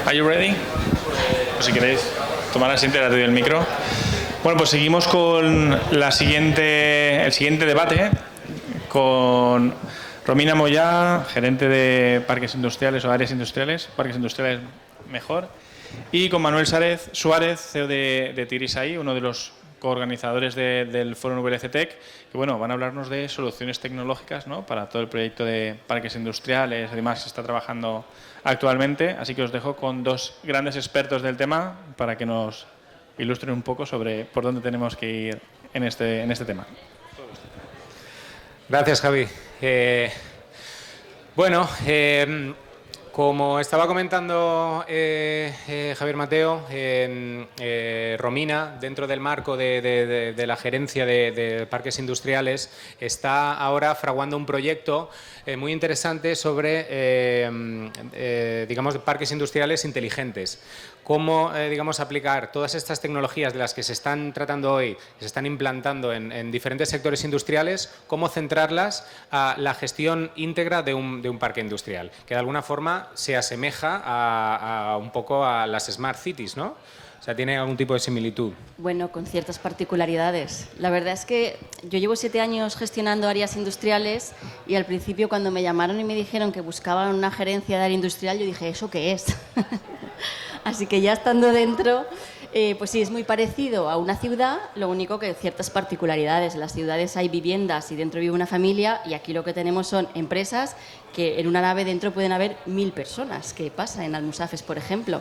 Are you ready? Pues si queréis tomar asiento, le doy el micro. Bueno, pues seguimos con el siguiente debate con Romina Moyá, gerente de parques industriales o áreas industriales, parques industriales mejor, y con Manuel Suárez, CEO de Tirisaí, uno de los coorganizadores del Foro WLC Tech, que bueno, van a hablarnos de soluciones tecnológicas, ¿no?, para todo el proyecto de parques industriales y demás que se está trabajando actualmente. Así que os dejo con dos grandes expertos del tema para que nos ilustren un poco sobre por dónde tenemos que ir en este tema. Gracias, Javi. Como estaba comentando Javier Mateo, Romina, dentro del marco de la gerencia de parques industriales, está ahora fraguando un proyecto muy interesante sobre, digamos, parques industriales inteligentes. Cómo, digamos, aplicar todas estas tecnologías de las que se están tratando hoy, que se están implantando en diferentes sectores industriales, cómo centrarlas a la gestión íntegra de un parque industrial, que de alguna forma se asemeja a un poco a las Smart Cities, ¿no? O sea, ¿tiene algún tipo de similitud? Bueno, con ciertas particularidades. La verdad es que yo llevo 7 años gestionando áreas industriales y al principio cuando me llamaron y me dijeron que buscaban una gerencia de área industrial, yo dije, ¿eso qué es? Así que ya estando dentro, pues sí, es muy parecido a una ciudad, lo único que ciertas particularidades. En las ciudades hay viviendas y dentro vive una familia, y aquí lo que tenemos son empresas que en una nave dentro pueden haber 1000 personas, que pasa en Almusafes, por ejemplo.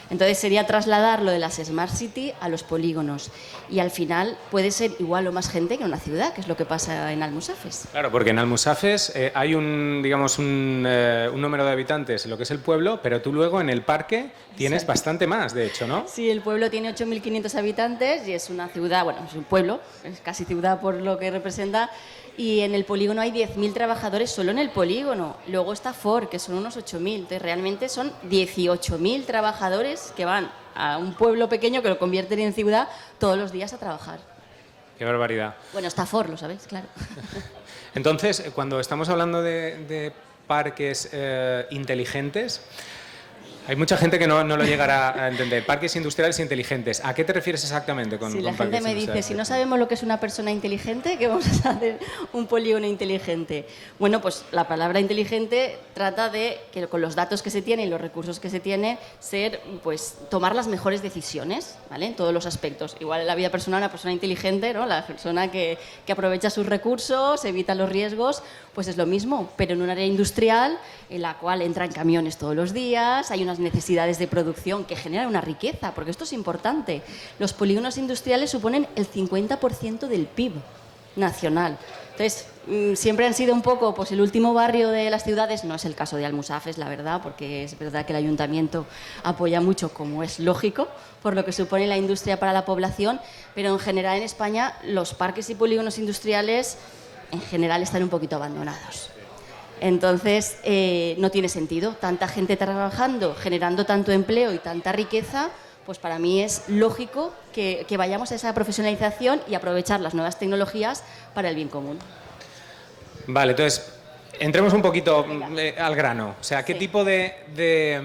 Entonces sería trasladar lo de las Smart City a los polígonos, y al final puede ser igual o más gente que en una ciudad, que es lo que pasa en Almusafes. Claro, porque en Almusafes hay un número de habitantes en lo que es el pueblo, pero tú luego en el parque tienes bastante más, de hecho, ¿no? Sí, el pueblo tiene 8.500 habitantes y es una ciudad, bueno, es un pueblo, es casi ciudad por lo que representa. Y en el polígono hay 10.000 trabajadores solo en el polígono. Luego está Ford, que son unos 8.000. Entonces, realmente son 18.000 trabajadores que van a un pueblo pequeño que lo convierten en ciudad todos los días a trabajar. Qué barbaridad. Bueno, está Ford, lo sabéis, claro. Entonces, cuando estamos hablando de parques inteligentes, hay mucha gente que no lo llegará a entender. Parques industriales inteligentes. ¿A qué te refieres exactamente con la con gente me dice, si no sabemos lo que es una persona inteligente, ¿qué vamos a hacer un polígono inteligente? Bueno, pues la palabra inteligente trata de que con los datos que se tienen y los recursos que se tienen, tomar las mejores decisiones, ¿vale? En todos los aspectos. Igual en la vida personal, una persona inteligente, ¿no?, la persona que aprovecha sus recursos, evita los riesgos, pues es lo mismo, pero en un área industrial en la cual entran camiones todos los días, hay unas necesidades de producción que generan una riqueza, porque esto es importante. Los polígonos industriales suponen el 50% del PIB nacional. Entonces, siempre han sido un poco pues el último barrio de las ciudades. No es el caso de Almusafes, la verdad, porque es verdad que el ayuntamiento apoya mucho, como es lógico, por lo que supone la industria para la población, pero en general en España los parques y polígonos industriales en general están un poquito abandonados. Entonces, no tiene sentido. Tanta gente trabajando, generando tanto empleo y tanta riqueza, pues para mí es lógico que vayamos a esa profesionalización y aprovechar las nuevas tecnologías para el bien común. Vale, entonces, entremos un poquito al grano. O sea, ¿qué tipo de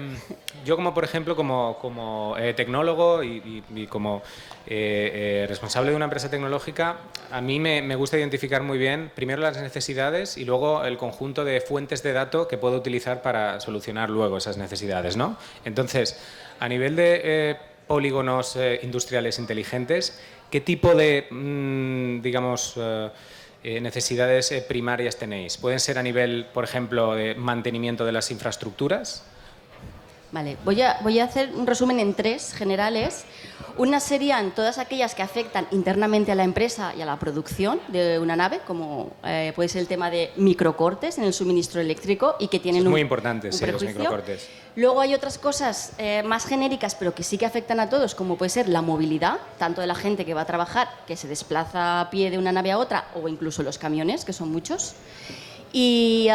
yo como, por ejemplo, como tecnólogo y como responsable de una empresa tecnológica, a mí me gusta identificar muy bien primero las necesidades y luego el conjunto de fuentes de datos que puedo utilizar para solucionar luego esas necesidades, ¿no? Entonces, a nivel de polígonos industriales inteligentes, ¿qué tipo de, necesidades primarias tenéis? ¿Pueden ser a nivel, por ejemplo, de mantenimiento de las infraestructuras? Vale, voy a hacer un resumen en 3 generales. Una serían todas aquellas que afectan internamente a la empresa y a la producción de una nave, como puede ser el tema de microcortes en el suministro eléctrico y que tienen muy importante, sí, prejuicio. los microcortes. Luego hay otras cosas más genéricas, pero que sí que afectan a todos, como puede ser la movilidad, tanto de la gente que va a trabajar, que se desplaza a pie de una nave a otra, o incluso los camiones, que son muchos. Y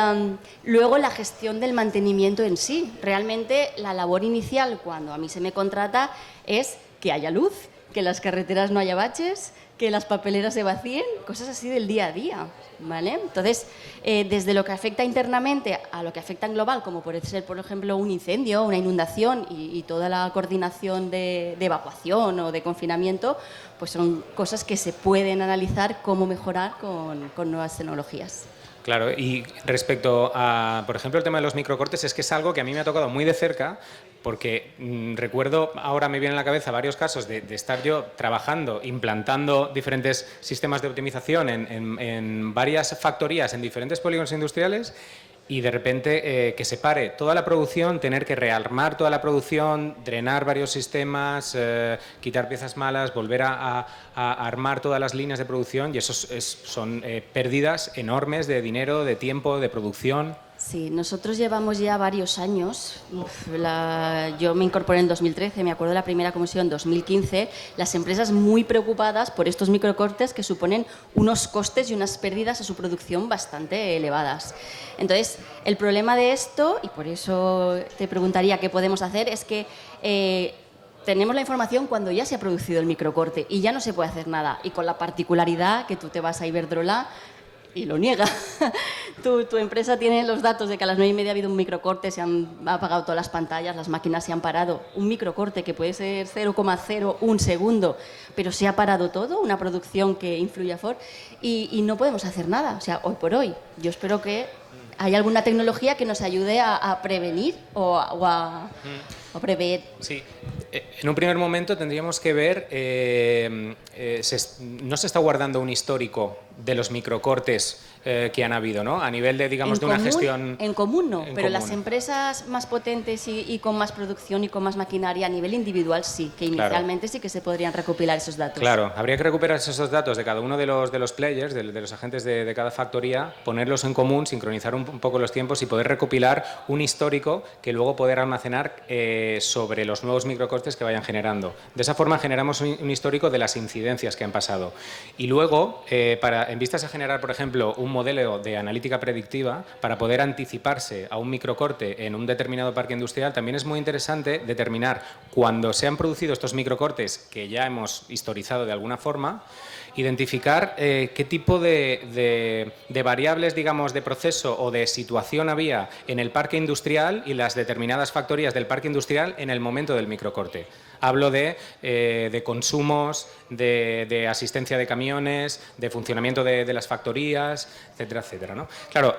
luego la gestión del mantenimiento en sí. Realmente la labor inicial cuando a mí se me contrata es que haya luz, que las carreteras no haya baches, que las papeleras se vacíen, cosas así del día a día, ¿vale? Entonces, desde lo que afecta internamente a lo que afecta en global, como puede ser, por ejemplo, un incendio, una inundación y toda la coordinación de evacuación o de confinamiento, pues son cosas que se pueden analizar cómo mejorar con nuevas tecnologías. Claro, y respecto a, por ejemplo, el tema de los microcortes, es que es algo que a mí me ha tocado muy de cerca, porque recuerdo, ahora me vienen a la cabeza varios casos de estar yo trabajando, implantando diferentes sistemas de optimización en varias factorías, en diferentes polígonos industriales, y de repente que se pare toda la producción, tener que rearmar toda la producción, drenar varios sistemas, quitar piezas malas, volver a armar todas las líneas de producción, y eso son pérdidas enormes de dinero, de tiempo, de producción. Sí, nosotros llevamos ya varios años. Yo me incorporé en 2013, me acuerdo de la primera comisión en 2015, las empresas muy preocupadas por estos microcortes que suponen unos costes y unas pérdidas a su producción bastante elevadas. Entonces, el problema de esto, y por eso te preguntaría qué podemos hacer, es que tenemos la información cuando ya se ha producido el microcorte y ya no se puede hacer nada. Y con la particularidad que tú te vas a Iberdrola y lo niega. Tu empresa tiene los datos de que a las 9:30 ha habido un microcorte, se han apagado todas las pantallas, las máquinas se han parado. Un microcorte que puede ser 0,01 segundo, pero se ha parado todo, una producción que influye a Ford, y no podemos hacer nada. O sea, hoy por hoy. Yo espero que haya alguna tecnología que nos ayude a prevenir o a prever. Sí. En un primer momento tendríamos que ver, no se está guardando un histórico de los microcortes que han habido, ¿no? A nivel de, digamos, de una gestión... En común no, pero las empresas más potentes y con más producción y con más maquinaria a nivel individual sí, que inicialmente sí que se podrían recopilar esos datos. Claro, habría que recuperar esos datos de cada uno de los players, de los agentes de cada factoría, ponerlos en común, sincronizar un poco los tiempos y poder recopilar un histórico que luego poder almacenar sobre los nuevos microcortes que vayan generando. De esa forma generamos un histórico de las incidencias que han pasado. Y luego, en vistas a generar, por ejemplo, un modelo de analítica predictiva para poder anticiparse a un microcorte en un determinado parque industrial, también es muy interesante determinar cuando se han producido estos microcortes que ya hemos historizado de alguna forma, identificar qué tipo de variables, digamos, de proceso o de situación había en el parque industrial y las determinadas factorías del parque industrial en el momento del microcorte. Hablo de consumos, de asistencia de camiones, de funcionamiento de las factorías, etcétera, etcétera, ¿no? Claro,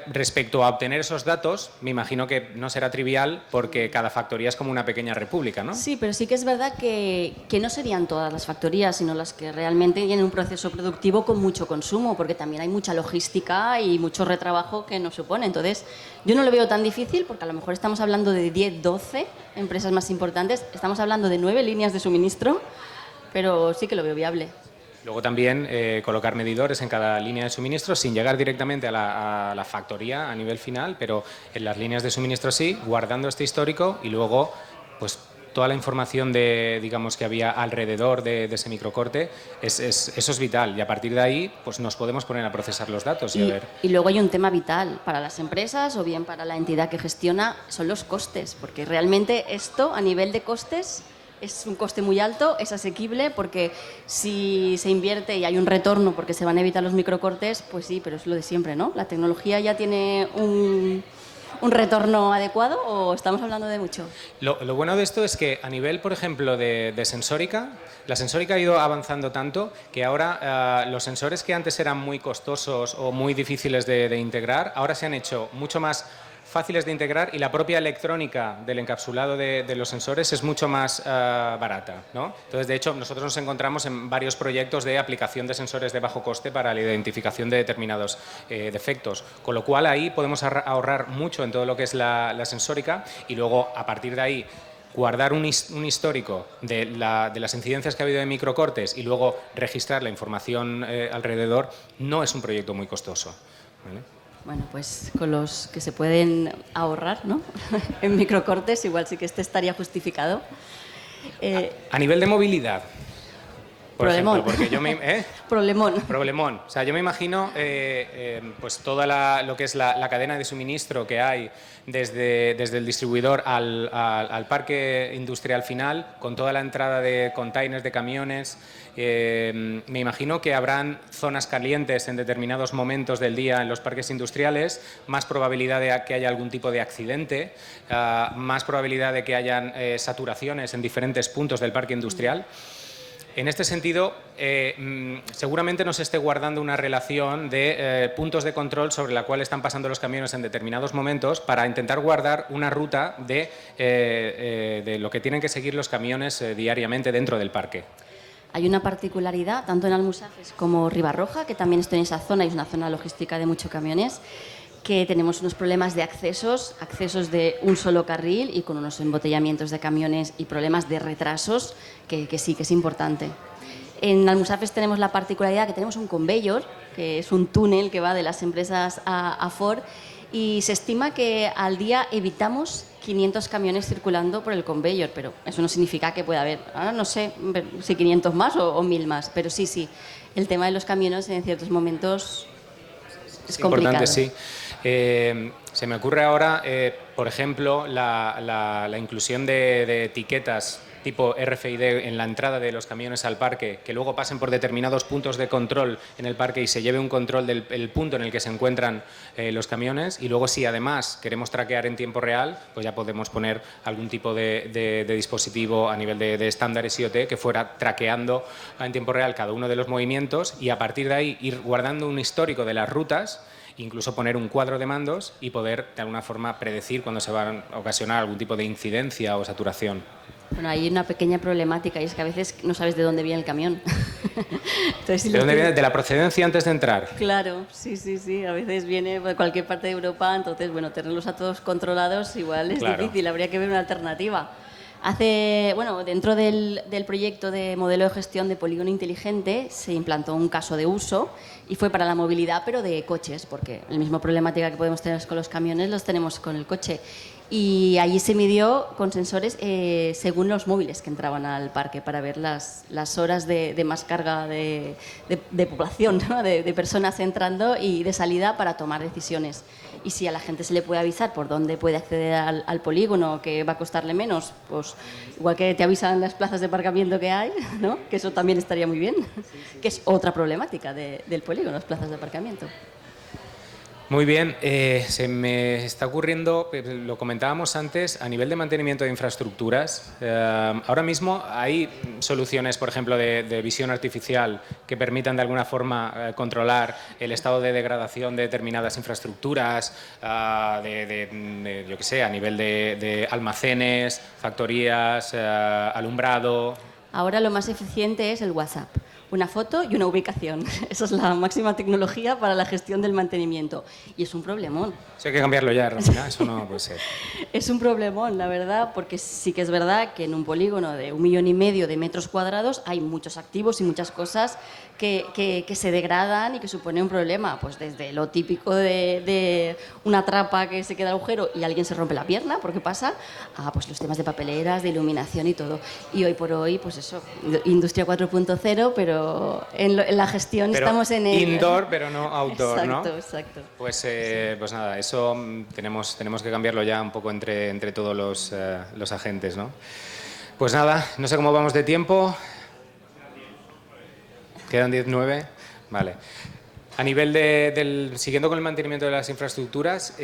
respecto a obtener esos datos, me imagino que no será trivial porque cada factoría es como una pequeña república, ¿no? Sí, pero sí que es verdad que no serían todas las factorías, sino las que realmente tienen un proceso productivo con mucho consumo, porque también hay mucha logística y mucho retrabajo que nos supone. Entonces, yo no lo veo tan difícil porque a lo mejor estamos hablando de 10, 12 empresas más importantes, estamos hablando de 9 líneas de suministro, pero sí que lo veo viable. Luego también colocar medidores en cada línea de suministro sin llegar directamente a la factoría a nivel final, pero en las líneas de suministro sí, guardando este histórico y luego pues toda la información digamos, que había alrededor de ese microcorte, eso es vital. Y a partir de ahí pues nos podemos poner a procesar los datos y a ver. Y luego hay un tema vital para las empresas o bien para la entidad que gestiona, son los costes, porque realmente esto a nivel de costes es un coste muy alto, es asequible, porque si se invierte y hay un retorno porque se van a evitar los microcortes, pues sí, pero es lo de siempre, ¿no? ¿La tecnología ya tiene un retorno adecuado o estamos hablando de mucho? Lo bueno de esto es que a nivel, por ejemplo, de sensórica, la sensórica ha ido avanzando tanto que ahora los sensores que antes eran muy costosos o muy difíciles de integrar, ahora se han hecho mucho más fáciles de integrar y la propia electrónica del encapsulado de los sensores es mucho más barata, ¿no? Entonces, de hecho, nosotros nos encontramos en varios proyectos de aplicación de sensores de bajo coste para la identificación de determinados defectos, con lo cual ahí podemos ahorrar mucho en todo lo que es la sensórica y luego, a partir de ahí, guardar un histórico de las incidencias que ha habido de microcortes y luego registrar la información alrededor no es un proyecto muy costoso, ¿vale? Bueno, pues con los que se pueden ahorrar, ¿no? En microcortes, igual sí que estaría justificado. A nivel de movilidad, Por Problemón. ejemplo, porque yo me... Problemón. Problemón. O sea, yo me imagino pues toda lo que es la cadena de suministro que hay desde el distribuidor al parque industrial final, con toda la entrada de containers, de camiones. Me imagino que habrán zonas calientes en determinados momentos del día en los parques industriales, más probabilidad de que haya algún tipo de accidente, más probabilidad de que hayan saturaciones en diferentes puntos del parque industrial. En este sentido, seguramente nos esté guardando una relación de puntos de control sobre la cual están pasando los camiones en determinados momentos para intentar guardar una ruta de lo que tienen que seguir los camiones diariamente dentro del parque. Hay una particularidad, tanto en Almusafes como Ribarroja, que también estoy en esa zona y es una zona logística de muchos camiones, que tenemos unos problemas de accesos de un solo carril y con unos embotellamientos de camiones y problemas de retrasos, que sí que es importante. En Almusafes tenemos la particularidad que tenemos un conveyor, que es un túnel que va de las empresas a Ford, y se estima que al día evitamos 500 camiones circulando por el conveyor, pero eso no significa que pueda haber, no sé si 500 más o 1000 más, pero sí, el tema de los camiones en ciertos momentos es complicado. Importante, sí. Se me ocurre ahora, por ejemplo, la inclusión de etiquetas tipo RFID en la entrada de los camiones al parque, que luego pasen por determinados puntos de control en el parque y se lleve un control del punto en el que se encuentran los camiones, y luego si además queremos traquear en tiempo real, pues ya podemos poner algún tipo de dispositivo a nivel de estándares IoT que fuera traqueando en tiempo real cada uno de los movimientos, y a partir de ahí ir guardando un histórico de las rutas, incluso poner un cuadro de mandos y poder de alguna forma predecir cuándo se va a ocasionar algún tipo de incidencia o saturación. Bueno, hay una pequeña problemática y es que a veces no sabes de dónde viene el camión. Entonces, si ¿De dónde viene? ¿De la procedencia antes de entrar? Claro, sí. A veces viene de cualquier parte de Europa, entonces, bueno, tenerlos a todos controlados igual es difícil, habría que ver una alternativa. Dentro del proyecto de modelo de gestión de polígono inteligente se implantó un caso de uso y fue para la movilidad, pero de coches, porque la misma problemática que podemos tener con los camiones los tenemos con el coche. Y allí se midió con sensores según los móviles que entraban al parque para ver las horas de más carga de población, ¿no? de personas entrando y de salida para tomar decisiones. Y si a la gente se le puede avisar por dónde puede acceder al polígono, que va a costarle menos, pues igual que te avisan las plazas de aparcamiento que hay, ¿no? Que eso también estaría muy bien, que es otra problemática del polígono, las plazas de aparcamiento. Muy bien, se me está ocurriendo, lo comentábamos antes, a nivel de mantenimiento de infraestructuras, ahora mismo hay soluciones, por ejemplo, de visión artificial que permitan de alguna forma controlar el estado de degradación de determinadas infraestructuras, yo qué sé, a nivel de almacenes, factorías, alumbrado. Ahora lo más eficiente es el WhatsApp. Una foto y una ubicación. Esa es la máxima tecnología para la gestión del mantenimiento. Y es un problemón. Eso hay que cambiarlo ya, Romina, eso no puede ser. Es un problemón, la verdad, porque sí que es verdad que en un polígono de 1,5 millones de metros cuadrados hay muchos activos y muchas cosas que se degradan y que supone un problema. Pues desde lo típico de una trapa que se queda agujero y alguien se rompe la pierna, porque pasa, a pues los temas de papeleras, de iluminación y todo. Y hoy por hoy, pues eso, industria 4.0, pero en la gestión pero estamos en el... Indoor, pero no outdoor, exacto, ¿no? Exacto. Pues nada, eso tenemos que cambiarlo ya un poco entre todos los agentes, ¿no? Pues nada, no sé cómo vamos de tiempo. Quedan 19. Vale. A nivel siguiendo con el mantenimiento de las infraestructuras,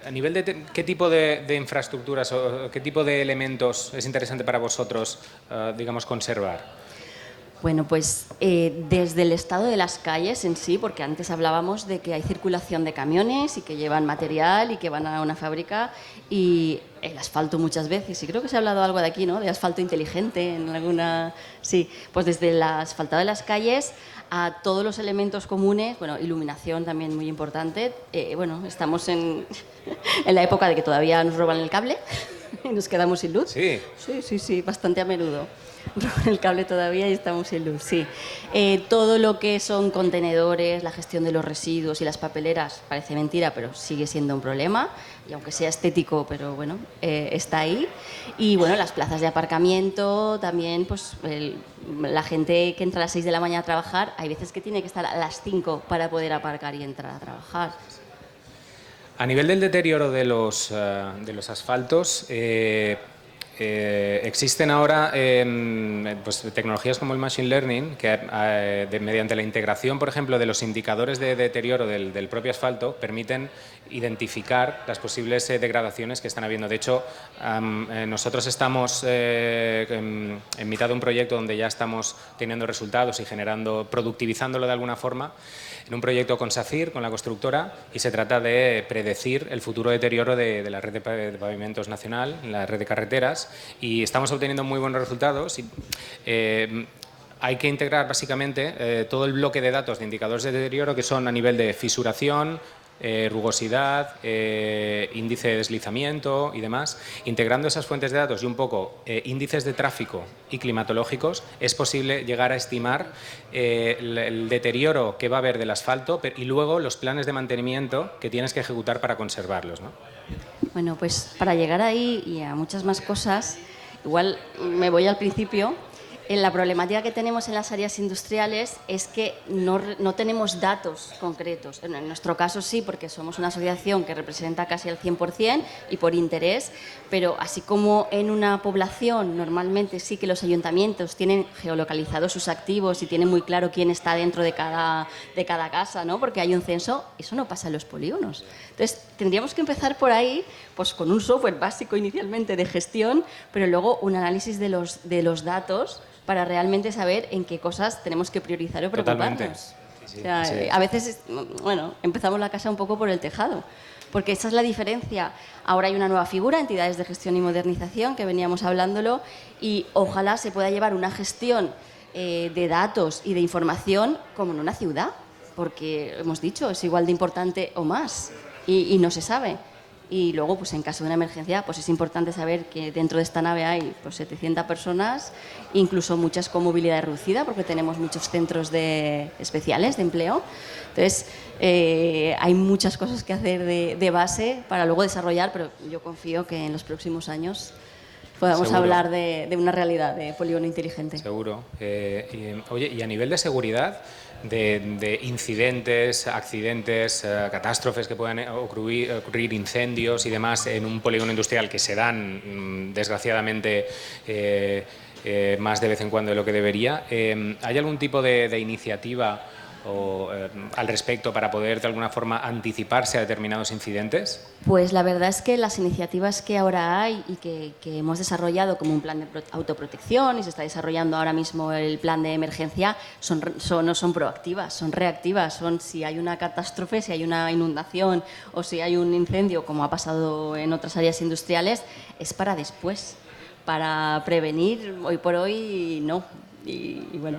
a nivel de qué tipo de infraestructuras o qué tipo de elementos es interesante para vosotros, digamos, conservar. Bueno, pues desde el estado de las calles en sí, porque antes hablábamos de que hay circulación de camiones y que llevan material y que van a una fábrica, y el asfalto muchas veces, y creo que se ha hablado algo de aquí, ¿no? De asfalto inteligente en alguna... Sí, pues desde el asfaltado de las calles a todos los elementos comunes, bueno, iluminación también muy importante. Estamos en la época de que todavía nos roban el cable y nos quedamos sin luz. Sí. Sí, bastante a menudo. Roban el cable todavía y estamos sin luz, sí. Todo lo que son contenedores, la gestión de los residuos y las papeleras, parece mentira, pero sigue siendo un problema. y aunque sea estético, pero bueno, está ahí. Y bueno, las plazas de aparcamiento también, pues la gente que entra a las 6 de la mañana a trabajar, hay veces que tiene que estar a las 5 para poder aparcar y entrar a trabajar. A nivel del deterioro de los asfaltos, existen ahora pues, tecnologías como el Machine Learning que mediante la integración, por ejemplo, de los indicadores de deterioro del propio asfalto permiten identificar las posibles degradaciones que están habiendo. De hecho, nosotros estamos en mitad de un proyecto donde ya estamos teniendo resultados y productivizándolo de alguna forma, en un proyecto con SACIR, con la constructora, y se trata de predecir el futuro deterioro de la red de pavimentos nacional, la red de carreteras, y estamos obteniendo muy buenos resultados. Hay que integrar básicamente todo el bloque de datos de indicadores de deterioro que son a nivel de fisuración, rugosidad, índice de deslizamiento y demás. Integrando esas fuentes de datos y un poco índices de tráfico y climatológicos, es posible llegar a estimar el deterioro que va a haber del asfalto y luego los planes de mantenimiento que tienes que ejecutar para conservarlos, ¿no? Bueno, pues para llegar ahí y a muchas más cosas, igual me voy al principio. La problemática que tenemos en las áreas industriales es que no tenemos datos concretos. En nuestro caso sí, porque somos una asociación que representa casi el 100% y por interés, pero así como en una población normalmente sí que los ayuntamientos tienen geolocalizados sus activos y tienen muy claro quién está dentro de cada casa, ¿no? Porque hay un censo, eso no pasa en los polígonos. Entonces, tendríamos que empezar por ahí, pues con un software básico inicialmente de gestión, pero luego un análisis de los datos para realmente saber en qué cosas tenemos que priorizar o preocuparnos. Sí, o sea, sí. A veces, bueno, empezamos la casa un poco por el tejado, porque esa es la diferencia. Ahora hay una nueva figura, entidades de gestión y modernización, que veníamos hablándolo, y ojalá se pueda llevar una gestión de datos y de información como en una ciudad, porque hemos dicho, es igual de importante o más, y no se sabe. Y luego, pues en caso de una emergencia, pues es importante saber que dentro de esta nave hay pues 700 personas, incluso muchas con movilidad reducida, porque tenemos muchos centros especiales de empleo. Entonces, hay muchas cosas que hacer de base para luego desarrollar, pero yo confío que en los próximos años podamos hablar de una realidad de polígono inteligente. Seguro. Oye, y a nivel de seguridad, de incidentes, accidentes, catástrofes que puedan ocurrir, incendios y demás en un polígono industrial que se dan, desgraciadamente, más de vez en cuando de lo que debería, ¿hay algún tipo de iniciativa al respecto para poder de alguna forma anticiparse a determinados incidentes? Pues la verdad es que las iniciativas que ahora hay y que hemos desarrollado como un plan de autoprotección y se está desarrollando ahora mismo el plan de emergencia no son proactivas, son reactivas, son si hay una catástrofe, si hay una inundación o si hay un incendio, como ha pasado en otras áreas industriales, es para después, para prevenir. Hoy por hoy no. Y bueno,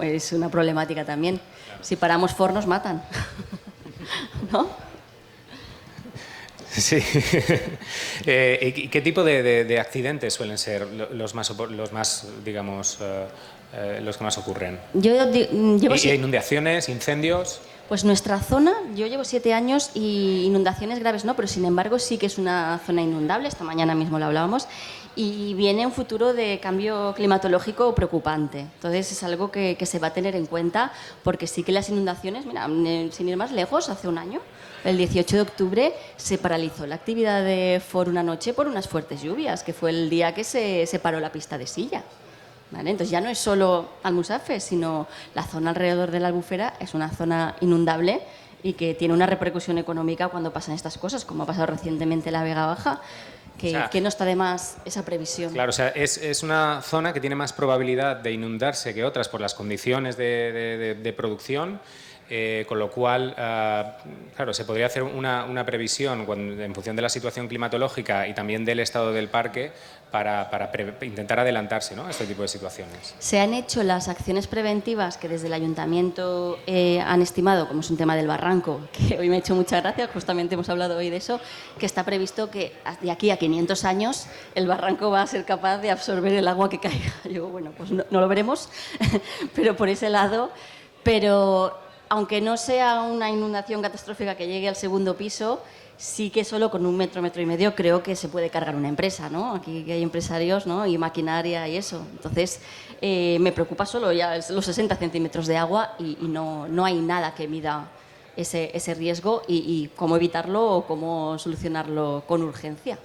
es una problemática también. Si paramos fornos, matan. ¿No? Sí. ¿Qué tipo de accidentes suelen ser los más digamos, los que más ocurren? ¿Inundaciones, incendios? Pues nuestra zona, yo llevo 7 años y inundaciones graves no, pero sin embargo sí que es una zona inundable, esta mañana mismo lo hablábamos, y viene un futuro de cambio climatológico preocupante. Entonces es algo que se va a tener en cuenta porque sí que las inundaciones, mira, sin ir más lejos, hace un año, el 18 de octubre, se paralizó la actividad de FOR una noche por unas fuertes lluvias, que fue el día que se paró la pista de Silla. ¿Vale? Entonces ya no es solo Almusafe, sino la zona alrededor de la Albufera es una zona inundable y que tiene una repercusión económica cuando pasan estas cosas, como ha pasado recientemente en la Vega Baja, que no está de más esa previsión. Claro, o sea, es una zona que tiene más probabilidad de inundarse que otras por las condiciones de producción. Con lo cual, claro, se podría hacer una previsión en función de la situación climatológica y también del estado del parque para intentar adelantarse, ¿no?, a este tipo de situaciones. Se han hecho las acciones preventivas que desde el ayuntamiento han estimado, como es un tema del barranco, que hoy me ha hecho mucha gracia, justamente hemos hablado hoy de eso, que está previsto que de aquí a 500 años el barranco va a ser capaz de absorber el agua que caiga. Yo, bueno, pues no lo veremos, pero por ese lado. Pero aunque no sea una inundación catastrófica que llegue al segundo piso, sí que solo con 1 metro, 1,5 metros creo que se puede cargar una empresa, ¿no? Aquí hay empresarios, ¿no? Y maquinaria y eso. Entonces, me preocupa solo ya los 60 centímetros de agua y no hay nada que mida ese riesgo y cómo evitarlo o cómo solucionarlo con urgencia.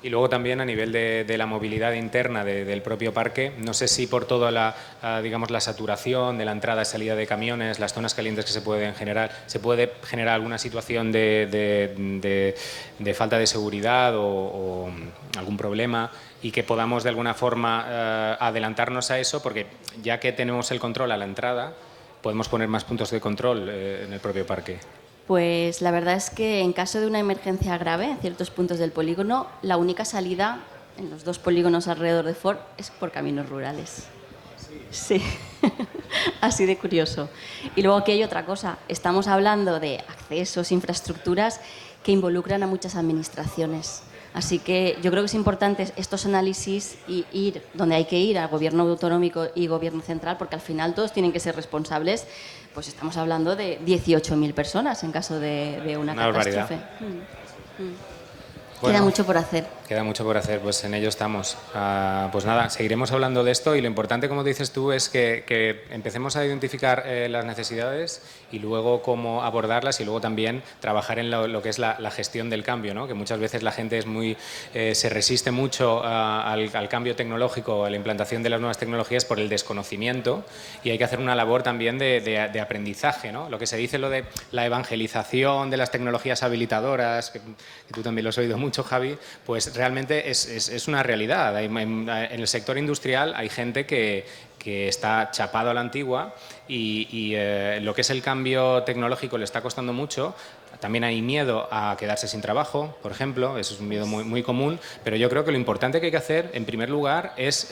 Y luego también a nivel de la movilidad interna del propio parque, no sé si por toda digamos, la saturación de la entrada y salida de camiones, las zonas calientes que se pueden generar, se puede generar alguna situación de falta de seguridad o algún problema y que podamos de alguna forma adelantarnos a eso, porque ya que tenemos el control a la entrada, podemos poner más puntos de control en el propio parque. Pues la verdad es que en caso de una emergencia grave en ciertos puntos del polígono, la única salida en los 2 polígonos alrededor de Ford es por caminos rurales. Sí, así de curioso. Y luego aquí hay otra cosa. Estamos hablando de accesos, infraestructuras que involucran a muchas administraciones. Así que yo creo que es importante estos análisis y ir donde hay que ir, al gobierno autonómico y gobierno central, porque al final todos tienen que ser responsables. Pues estamos hablando de 18.000 personas en caso de una catástrofe. Bueno, queda mucho por hacer. Queda mucho por hacer, pues en ello estamos. Pues nada, seguiremos hablando de esto y lo importante, como dices tú, es que empecemos a identificar las necesidades y luego cómo abordarlas y luego también trabajar en lo que es la gestión del cambio, ¿no? Que muchas veces la gente se resiste mucho al cambio tecnológico, a la implantación de las nuevas tecnologías por el desconocimiento y hay que hacer una labor también de aprendizaje, ¿no? Lo que se dice lo de la evangelización de las tecnologías habilitadoras, que tú también lo has oído mucho, Javi, pues realmente es una realidad. En el sector industrial hay gente que está chapado a la antigua y lo que es el cambio tecnológico le está costando mucho. También hay miedo a quedarse sin trabajo, por ejemplo, eso es un miedo muy, muy común, pero yo creo que lo importante que hay que hacer, en primer lugar, es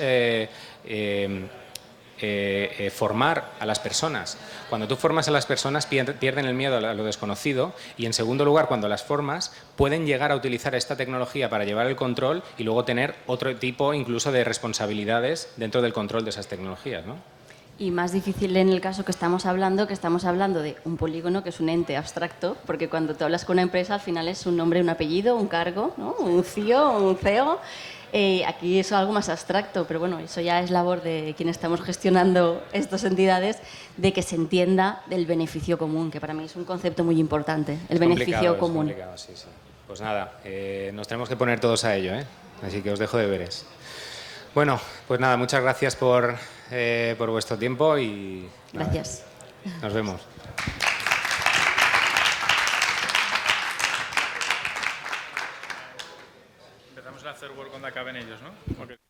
formar a las personas. Cuando tú formas a las personas pierden el miedo a lo desconocido y en segundo lugar cuando las formas pueden llegar a utilizar esta tecnología para llevar el control y luego tener otro tipo incluso de responsabilidades dentro del control de esas tecnologías, ¿no? Y más difícil en el caso que estamos hablando de un polígono que es un ente abstracto, porque cuando tú hablas con una empresa al final es un nombre, un apellido, un cargo, ¿no? Un CIO, un CEO. Aquí es algo más abstracto, pero bueno, eso ya es labor de quienes estamos gestionando estas entidades, de que se entienda del beneficio común, que para mí es un concepto muy importante, el beneficio común. Es complicado, sí. Pues nada, nos tenemos que poner todos a ello, ¿eh? Así que os dejo deberes. Bueno, pues nada, muchas gracias por vuestro tiempo y... Gracias. Nada, nos vemos. Empezamos a hacer work cuando acaben ellos, ¿no? Porque...